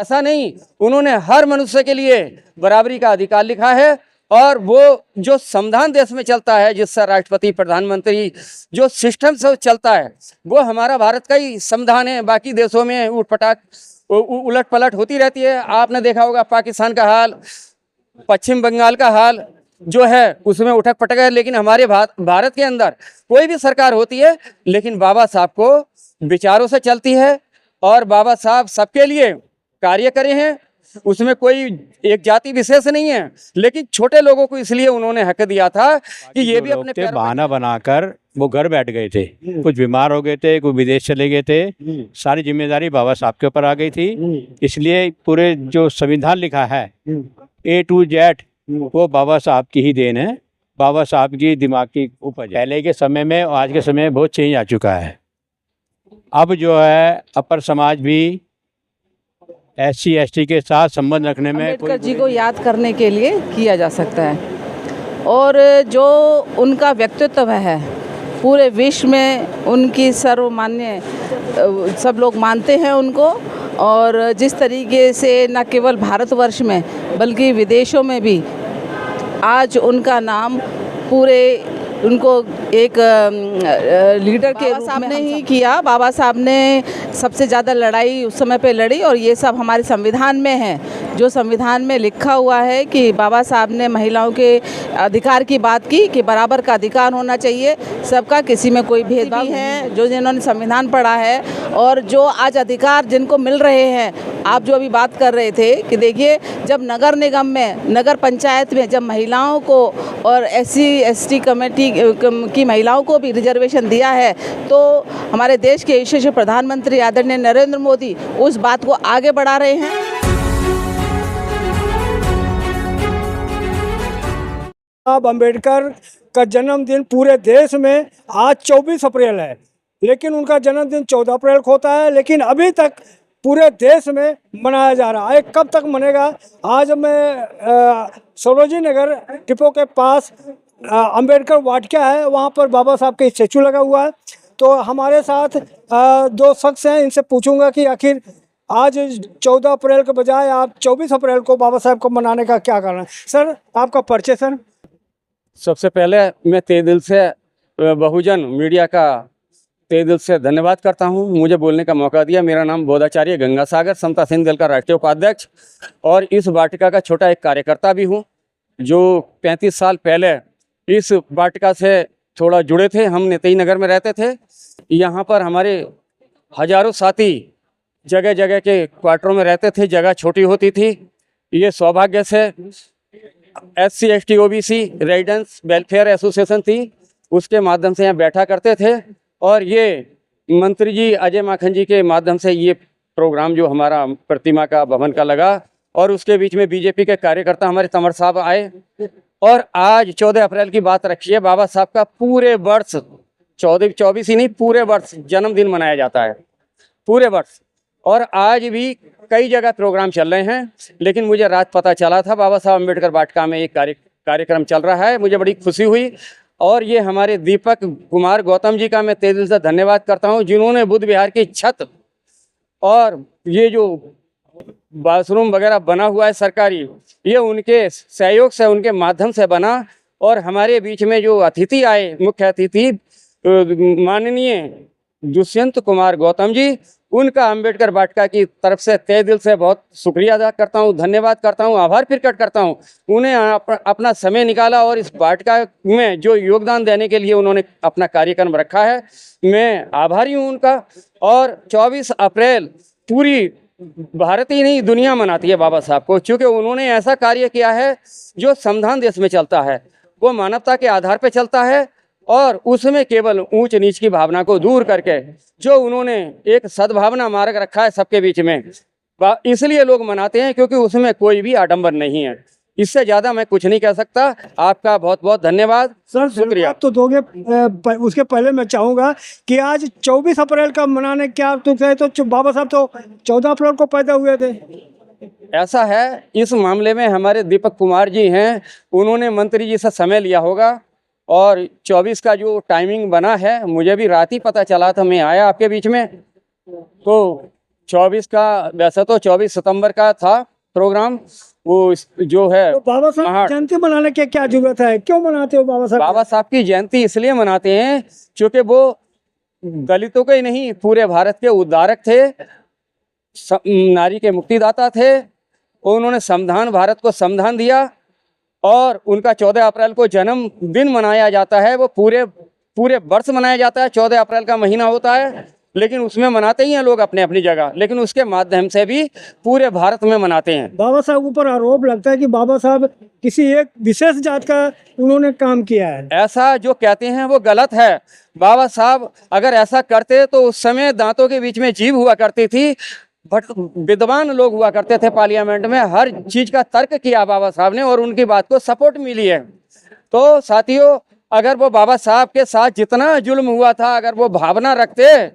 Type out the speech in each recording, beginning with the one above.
ऐसा नहीं, उन्होंने हर मनुष्य के लिए बराबरी का अधिकार लिखा है। और वो जो संविधान देश में चलता है, जिससे राष्ट्रपति प्रधानमंत्री जो सिस्टम से चलता है, वो हमारा भारत का ही संविधान है। बाकी देशों में उलट पलट होती रहती है। आपने देखा होगा पाकिस्तान का हाल, पश्चिम बंगाल का हाल जो है उसमें उठक पटक है। लेकिन हमारे भारत के अंदर कोई भी सरकार होती है, लेकिन बाबा साहब को विचारों से चलती है। और बाबा साहब सबके लिए कार्य करे हैं, उसमें कोई एक जाति विशेष नहीं है। लेकिन छोटे लोगों को इसलिए उन्होंने हक दिया था कि ये भी अपने बहाना बनाकर वो घर बैठ गए थे। कुछ बीमार हो गए थे, कुछ विदेश चले गए थे, सारी जिम्मेदारी बाबा साहब के ऊपर आ गई थी। इसलिए पूरे जो संविधान लिखा है A to Z वो बाबा साहब की ही देन है, बाबा साहब की दिमाग की उपज। पहले के समय में और आज के समय में बहुत चेंज आ चुका है। अब जो है अपर समाज भी SC ST के साथ संबंध रखने में अम्बेडकर जी को याद करने के लिए किया जा सकता है। और जो उनका व्यक्तित्व है पूरे विश्व में उनकी सर्वमान्य, सब लोग मानते हैं उनको। और जिस तरीके से न केवल भारतवर्ष में बल्कि विदेशों में भी आज उनका नाम पूरे उनको एक लीडर के रूप में ही किया। बाबा साहब ने सबसे ज़्यादा लड़ाई उस समय पे लड़ी और ये सब हमारे संविधान में है। जो संविधान में लिखा हुआ है कि बाबा साहब ने महिलाओं के अधिकार की बात की कि बराबर का अधिकार होना चाहिए सबका, किसी में कोई भेदभाव है। जो जिन्होंने संविधान पढ़ा है और जो आज अधिकार जिनको मिल रहे हैं, आप जो अभी बात कर रहे थे कि देखिए जब नगर निगम में, नगर पंचायत में जब महिलाओं को और SC ST कमेटी की महिलाओं को भी रिजर्वेशन दिया है, तो हमारे देश के यशस्वी प्रधानमंत्री आदरणीय नरेंद्र मोदी उस बात को आगे बढ़ा रहे हैं। साहब अम्बेडकर का जन्मदिन पूरे देश में आज 24 अप्रैल है, लेकिन उनका जन्मदिन 14 अप्रैल को होता है। लेकिन अभी तक पूरे देश में मनाया जा रहा है। कब तक मनेगा? आज मैं सरोजिनी नगर डिपो के पास अम्बेडकर वाटिका है, वहाँ पर बाबा साहब के स्टैचू लगा हुआ है। तो हमारे साथ दो शख्स हैं, इनसे पूछूंगा कि आखिर आज 14 अप्रैल के बजाय आप 24 अप्रैल को बाबा साहब को मनाने का क्या कारण है? सर आपका परिचय सर। सबसे पहले मैं तहे दिल से बहुजन मीडिया का तहे दिल से धन्यवाद करता हूं, मुझे बोलने का मौका दिया। मेरा नाम बोधाचार्य गंगासागर, समता सिंह दल का राष्ट्रीय उपाध्यक्ष और इस वाटिका का छोटा एक कार्यकर्ता भी हूं, जो 35 साल पहले इस वाटिका से थोड़ा जुड़े थे। हम नेतई नगर में रहते थे। यहाँ पर हमारे हजारों साथी जगह जगह के क्वार्टरों में रहते थे, जगह छोटी होती थी। ये सौभाग्य से SC ST OBC residence welfare association थी, उसके माध्यम से यहाँ बैठा करते थे। और ये मंत्री जी अजय माखन जी के माध्यम से ये प्रोग्राम जो हमारा प्रतिमा का भवन का लगा, और उसके बीच में BJP के कार्यकर्ता हमारे तंवर साहब आए। और आज 14 अप्रैल की बात रखी है, बाबा साहब का पूरे वर्ष 24 ही नहीं, पूरे वर्ष जन्मदिन मनाया जाता है, पूरे वर्ष। और आज भी कई जगह प्रोग्राम चल रहे हैं, लेकिन मुझे रात पता चला था बाबा साहब अम्बेडकर वाटिका में एक कार्यक्रम चल रहा है, मुझे बड़ी खुशी हुई। और ये हमारे दीपक कुमार गौतम जी का मैं तहे दिल से धन्यवाद करता हूँ, जिन्होंने बुद्ध विहार की छत और ये जो बाथरूम वगैरह बना हुआ है सरकारी, ये उनके सहयोग से, उनके माध्यम से बना। और हमारे बीच में जो अतिथि आए, मुख्य अतिथि माननीय दुष्यंत कुमार गौतम जी, उनका अम्बेडकर वाटिका की तरफ से तहे दिल से बहुत शुक्रिया अदा करता हूँ, धन्यवाद करता हूँ, आभार प्रकट करता हूँ। उन्हें अपना समय निकाला और इस वाटिका में जो योगदान देने के लिए उन्होंने अपना कार्यक्रम रखा है, मैं आभारी हूँ उनका। और 24 अप्रैल पूरी भारत ही नहीं दुनिया मनाती है बाबा साहब को, क्योंकि उन्होंने ऐसा कार्य किया है जो संविधान देश में चलता है, वो मानवता के आधार पर चलता है। और उसमें केवल ऊंच नीच की भावना को दूर करके जो उन्होंने एक सद्भावना मार्ग रखा है सबके बीच में, इसलिए लोग मनाते हैं, क्योंकि उसमें कोई भी आडंबर नहीं है। इससे ज़्यादा मैं कुछ नहीं कह सकता। आपका बहुत बहुत धन्यवाद सर, शुक्रिया। आप तो दोगे, उसके पहले मैं चाहूँगा कि आज 24 अप्रैल का मनाने क्या तो बाबा साहब तो 14 अप्रैल को पैदा हुए थे। ऐसा है, इस मामले में हमारे दीपक कुमार जी हैं, उन्होंने मंत्री जी से समय लिया होगा। और 24 का जो टाइमिंग बना है, मुझे भी रात ही पता चला था, मैं आया आपके बीच में, तो 24 का, वैसे तो 24 सितंबर का था प्रोग्राम, वो जो है तो बाबा साहब महान। की जयंती मनाने की क्या जरूरत है, क्यों मनाते हो बाबा साहब? बाबा साहब की जयंती इसलिए मनाते हैं क्योंकि वो दलितों के ही नहीं, पूरे भारत के उद्धारक थे, नारी के मुक्तिदाता थे। उन्होंने संविधान, भारत को संविधान दिया, और उनका 14 अप्रैल को जन्मदिन मनाया जाता है। वो पूरे वर्ष मनाया जाता है, 14 अप्रैल का महीना होता है, लेकिन उसमें मनाते ही हैं लोग अपने अपनी जगह, लेकिन उसके माध्यम से भी पूरे भारत में मनाते हैं। बाबा साहब ऊपर आरोप लगता है कि बाबा साहब किसी एक विशेष जात का उन्होंने काम किया है। ऐसा जो कहते हैं वो गलत है। बाबा साहब अगर ऐसा करते तो उस समय दांतों के बीच में जीभ हुआ करती थी, बट विद्वान लोग हुआ करते थे पार्लियामेंट में, हर चीज का तर्क किया बाबा साहब ने और उनकी बात को सपोर्ट मिली है। तो साथियों, अगर वो बाबा साहब के साथ जितना जुल्म हुआ था, अगर वो भावना रखते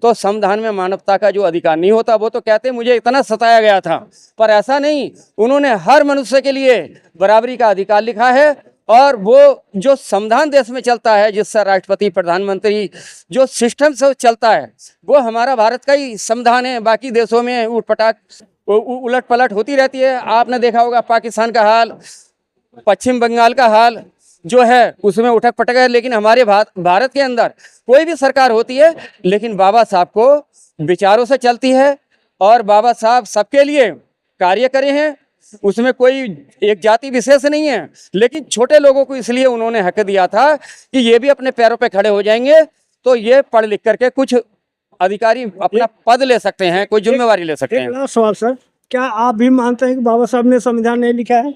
तो संविधान में मानवता का जो अधिकार नहीं होता। वो तो कहते मुझे इतना सताया गया था, पर ऐसा नहीं, उन्होंने हर मनुष्य के लिए बराबरी का अधिकार लिखा है। और वो जो संविधान देश में चलता है, जिससे राष्ट्रपति, प्रधानमंत्री, जो सिस्टम से चलता है, वो हमारा भारत का ही संविधान है। बाकी देशों में उलट पलट होती रहती है। आपने देखा होगा पाकिस्तान का हाल, पश्चिम बंगाल का हाल जो है, उसमें उठक पटक है। लेकिन हमारे भारत के अंदर कोई भी सरकार होती है, लेकिन बाबा साहब को विचारों से चलती है, और बाबा साहब सबके लिए कार्य करे हैं। उसमें कोई एक जाति विशेष नहीं है, लेकिन छोटे लोगों को इसलिए उन्होंने हक दिया था कि ये भी अपने पैरों पे खड़े हो जाएंगे तो ये पढ़ लिख करके कुछ अधिकारी अपना पद ले सकते हैं, कोई जिम्मेवारी ले सकते हैं। लास्ट सवाल सर, क्या आप भी मानते हैं कि बाबा साहब ने संविधान नहीं लिखा है?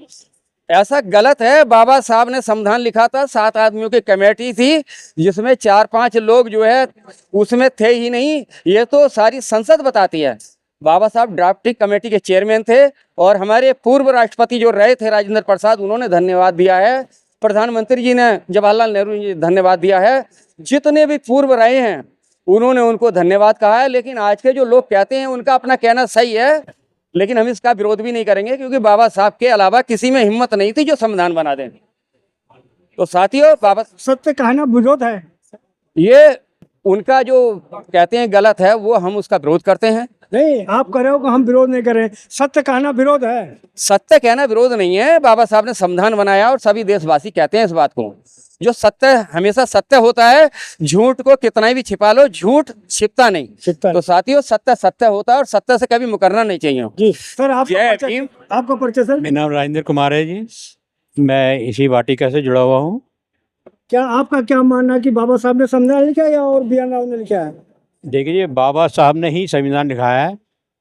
ऐसा गलत है। बाबा साहब ने संविधान लिखा था, 7 आदमियों की कमेटी थी, जिसमें 4-5 लोग जो है उसमें थे ही नहीं। ये तो सारी संसद बताती है। बाबा साहब ड्राफ्टिंग कमेटी के चेयरमैन थे, और हमारे पूर्व राष्ट्रपति जो रहे थे राजेंद्र प्रसाद, उन्होंने धन्यवाद दिया है। प्रधानमंत्री जी ने, जवाहरलाल नेहरू जी, धन्यवाद दिया है। जितने भी पूर्व रहे हैं उन्होंने उनको धन्यवाद कहा है। लेकिन आज के जो लोग कहते हैं उनका अपना कहना सही है, लेकिन हम इसका विरोध भी नहीं करेंगे, क्योंकि बाबा साहब के अलावा किसी में हिम्मत नहीं थी जो संविधान बना दें। तो साथियों, बाबा सत्य कहना विरोध है? ये उनका जो कहते हैं गलत है, वो हम उसका विरोध करते हैं। नहीं, आप कह रहे हो कि हम विरोध नहीं कर रहे, सत्य कहना विरोध है। सत्य कहना विरोध नहीं है। बाबा साहब ने संविधान बनाया और सभी देशवासी कहते हैं इस बात को। जो सत्य हमेशा सत्य होता है, झूठ को कितना भी छिपा लो, झूठ छिपता नहीं। तो साथियों, सत्य सत्य होता है और सत्य से कभी मुकरना नहीं चाहिए। जी सर, जय भीम। आपका परिचय सर? मेरा नाम राजेंद्र कुमार है जी, मैं इसी वाटिका से जुड़ा हुआ हूँ। क्या आपका क्या मानना है कि बाबा साहब ने संविधान लिखा है या और बी आर राव ने लिखा है? देखिए, बाबा साहब ने ही संविधान लिखा है।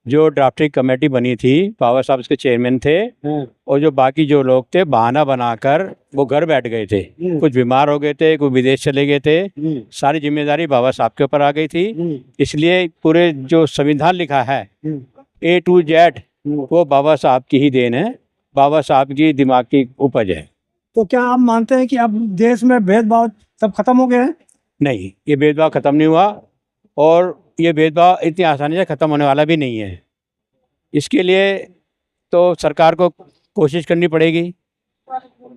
जो ड्राफ्टिंग कमेटी बनी थी, बाबा साहब इसके चेयरमैन थे, और जो बाकी जो लोग थे बहाना बनाकर वो घर बैठ गए थे। कुछ बीमार हो गए थे, कुछ विदेश चले गए थे, सारी जिम्मेदारी बाबा साहब के ऊपर आ गई थी। इसलिए पूरे जो संविधान लिखा है A to Z, वो बाबा साहब की ही देन है, बाबा साहब की दिमाग की उपज है। तो क्या आप मानते हैं कि अब देश में भेदभाव सब खत्म हो गया है? नहीं, ये भेदभाव खत्म नहीं हुआ, और ये भेदभाव इतनी आसानी से ख़त्म होने वाला भी नहीं है। इसके लिए तो सरकार को कोशिश करनी पड़ेगी,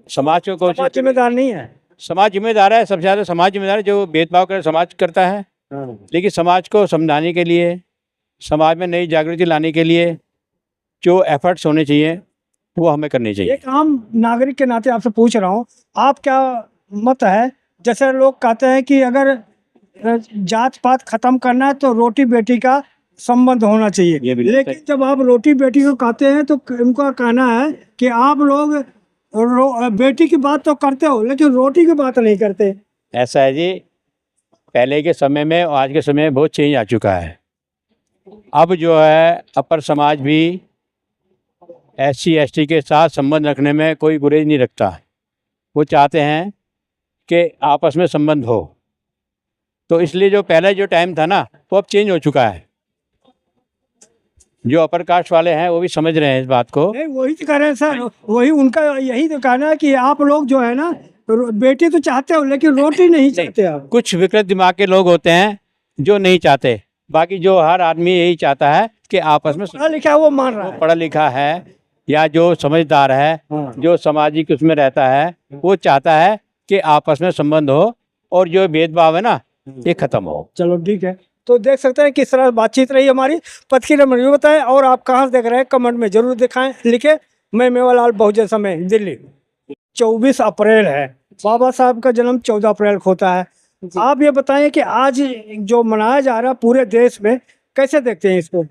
समाज को कोशिश। जिम्मेदार नहीं है? समाज जिम्मेदार है, सबसे ज़्यादा समाज जिम्मेदार है। जो भेदभाव कर समाज करता है, लेकिन समाज को समझाने के लिए, समाज में नई जागृति लाने के लिए जो एफर्ट्स होने चाहिए वो हमें करने चाहिए। एक आम नागरिक के नाते आपसे पूछ रहा हूँ, आप क्या मत है? जैसे लोग कहते हैं कि अगर जात पात खत्म करना है तो रोटी बेटी का संबंध होना चाहिए, लेकिन जब आप रोटी बेटी को कहते हैं तो उनका कहना है कि आप लोग बेटी की बात तो करते हो लेकिन रोटी की बात नहीं करते। ऐसा है जी, पहले के समय में और आज के समय में बहुत चेंज आ चुका है। अब जो है अपर समाज भी SC ST के साथ संबंध रखने में कोई गुरेज नहीं रखता। वो चाहते हैं कि आपस में संबंध हो। तो इसलिए जो पहले जो टाइम था ना, वो अब चेंज हो चुका है। जो अपर कास्ट वाले हैं वो भी समझ रहे हैं इस बात को। नहीं, वही तो कह रहे हैं सर, वही उनका यही तो कहना है कि आप लोग जो है ना, बेटी तो चाहते हो लेकिन रोटी नहीं चाहते आप। कुछ विकृत दिमाग के लोग होते हैं जो नहीं चाहते, बाकी जो हर आदमी यही चाहता है कि आपस में पढ़ा लिखा है वो मान रहा है। पढ़ा लिखा है या जो समझदार है, जो सामाजिक उसमें रहता है, वो चाहता है कि आपस में संबंध हो और जो भेदभाव है ना, ये खत्म हो। चलो ठीक है, तो देख सकते हैं किस तरह बातचीत रही हमारी। प्रतिक्रिया में भी बताएं और आप कहाँ से देख रहे हैं कमेंट में जरूर दिखाएं, लिखे। मैं मेवालाल, बहुजन समय, दिल्ली। 24 अप्रैल है, बाबा साहब का जन्म 14 अप्रैल को होता है। आप ये बताएं कि आज जो मनाया जा रहा है पूरे देश में, कैसे देखते हैं इसको?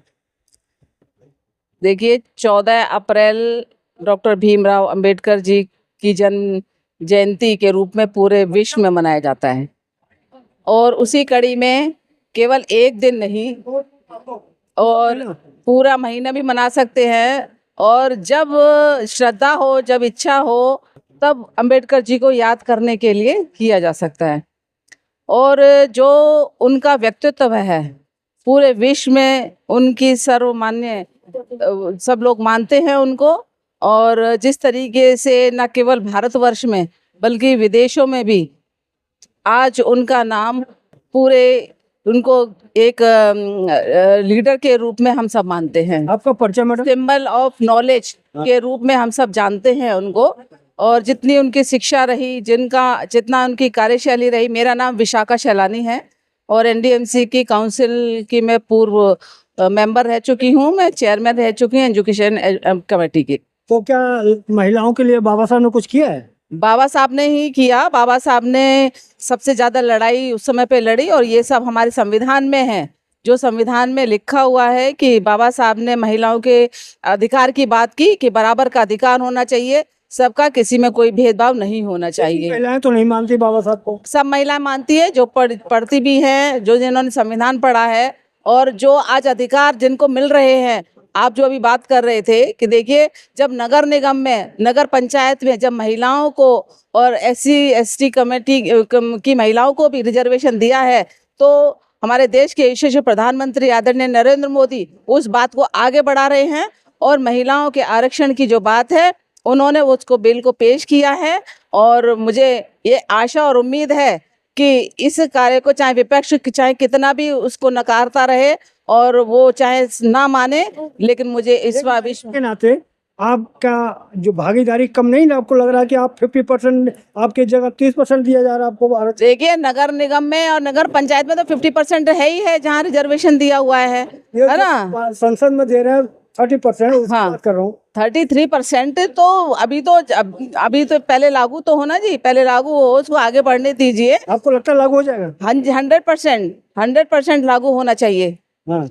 देखिए, 14 अप्रैल डॉक्टर भीमराव अंबेडकर जी की जन्म जयंती के रूप में पूरे विश्व में मनाया जाता है। और उसी कड़ी में केवल एक दिन नहीं और पूरा महीना भी मना सकते हैं। और जब श्रद्धा हो, जब इच्छा हो, तब अंबेडकर जी को याद करने के लिए किया जा सकता है। और जो उनका व्यक्तित्व है, पूरे विश्व में उनकी सर्वमान्य सब लोग मानते हैं उनको। और जिस तरीके से न केवल भारतवर्ष में बल्कि विदेशों में भी आज उनका नाम पूरे उनको एक लीडर के रूप में हम सब मानते हैं। आपका परिचय मैडम? सिंबल ऑफ नॉलेज के रूप में हम सब जानते हैं उनको। और जितनी उनकी शिक्षा रही, जितना उनकी कार्यशैली रही। मेरा नाम विशाखा शैलानी है और एनडीएमसी की काउंसिल की मैं पूर्व मेंबर रह चुकी हूँ। मैं चेयरमैन रह चुकी हूँ एजुकेशन कमेटी की। तो क्या महिलाओं के लिए बाबा साहब ने कुछ किया है? बाबा साहब ने ही किया। बाबा साहब ने सबसे ज़्यादा लड़ाई उस समय पे लड़ी और ये सब हमारे संविधान में है। जो संविधान में लिखा हुआ है कि बाबा साहब ने महिलाओं के अधिकार की बात की कि बराबर का अधिकार होना चाहिए सबका, किसी में कोई भेदभाव नहीं होना चाहिए। महिलाएं तो नहीं मानती बाबा साहब को? सब महिलाएं मानती है, जो पढ़ती भी हैं, जो जिन्होंने संविधान पढ़ा है। और जो आज अधिकार जिनको मिल रहे हैं, आप जो अभी बात कर रहे थे कि देखिए, जब नगर निगम में, नगर पंचायत में जब महिलाओं को और SC/ST कमेटी की महिलाओं को भी रिजर्वेशन दिया है, तो हमारे देश के यशस्वी प्रधानमंत्री आदरणीय नरेंद्र मोदी उस बात को आगे बढ़ा रहे हैं। और महिलाओं के आरक्षण की जो बात है, उन्होंने उसको बिल को पेश किया है। और मुझे ये आशा और उम्मीद है कि इस कार्य को चाहे विपक्ष चाहे कितना भी उसको नकारता रहे और वो चाहे ना माने, लेकिन मुझे इस विश्व के नाते आपका जो भागीदारी कम नहीं ना? आपको लग रहा है कि आप 50%, आपके जगह 30% दिया जा रहा है आपको? देखिए, नगर निगम में और नगर पंचायत में तो 50% है ही है जहाँ रिजर्वेशन दिया हुआ है ना। संसद में दे रहे हैं 30%। हाँ, बात कर रहा हूँ 33%। तो अभी तो पहले लागू तो होना जी, पहले लागू हो, उसको आगे बढ़ने दीजिए। आपको लगता है लागू हो जाएगा? हाँ जी, 100% लागू होना चाहिए। हाँ,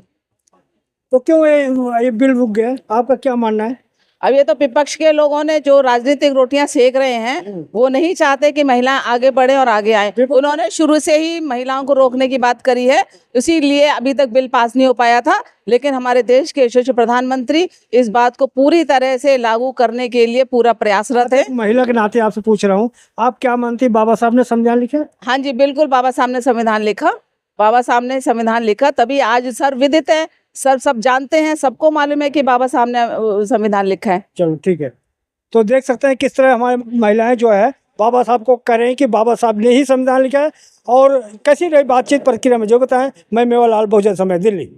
तो क्यों ये बिल रुक गया? आपका क्या मानना है? अब ये तो विपक्ष के लोगों ने जो राजनीतिक रोटियां सेक रहे हैं, वो नहीं चाहते कि महिलाएं आगे बढ़े और आगे आए। उन्होंने शुरू से ही महिलाओं को रोकने की बात करी है, इसीलिए अभी तक बिल पास नहीं हो पाया था। लेकिन हमारे देश के यशस्वी प्रधानमंत्री इस बात को पूरी तरह से लागू करने के लिए पूरा प्रयासरत है। महिला के नाते आपसे पूछ रहा हूँ, आप क्या मानती, बाबा साहब ने संविधान लिखा? हाँ जी, बिल्कुल, बाबा साहब ने संविधान लिखा। बाबा साहब ने संविधान लिखा, तभी आज सर्वविदित है, सब जानते हैं, सबको मालूम है कि बाबा साहब ने संविधान लिखा है। चलो ठीक है। तो देख सकते हैं किस तरह हमारी महिलाएं जो है बाबा साहब को करें कि बाबा साहब ने ही संविधान लिखा है। और कैसी रही बातचीत, प्रक्रिया में जो बताएं। मैं मेवालाल, बहुजन समय, दिल्ली।